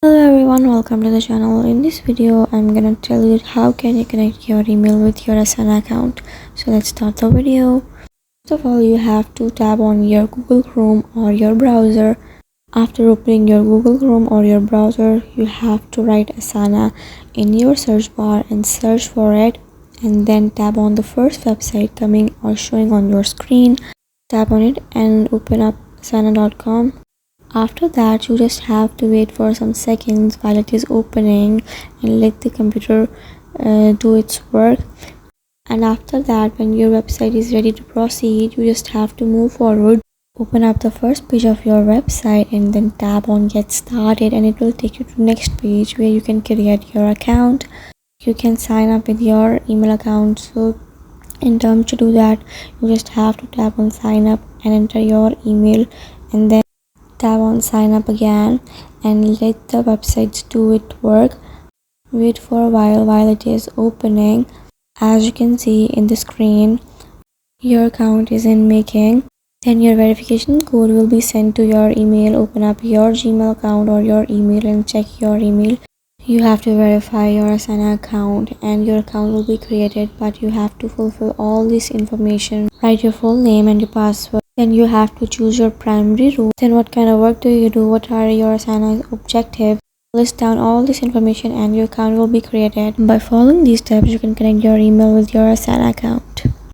Hello everyone, welcome to the channel. In this video I'm gonna tell you how can you connect your email with your Asana account. So let's start the video. First of all, you have to tap on your Google Chrome or your browser. After opening your Google Chrome or your browser, you have to write Asana in your search bar and search for it, and then tap on the first website coming or showing on your screen. Tap on it and open up asana.com. After that, you just have to wait for some seconds while it is opening and let the computer do its work. And after that, when your website is ready to proceed, you just have to move forward. Open up the first page of your website and then tap on get started, and it will take you to the next page where you can create your account. You can sign up with your email account. So in terms to do that, you just have to tap on sign up and enter your email, and then tap on sign up again and let the website do its work. Wait for a while it is opening. As you can see in the screen, your account is in making. Then your verification code will be sent to your email. Open up your Gmail account or your email and check your email. You have to verify your Asana account and your account will be created, but you have to fulfill all this information. Write your full name and your password. Then you have to choose your primary role. Then what kind of work do you do? What are your Asana objectives? List down all this information and your account will be created. By following these steps, you can connect your email with your Asana account.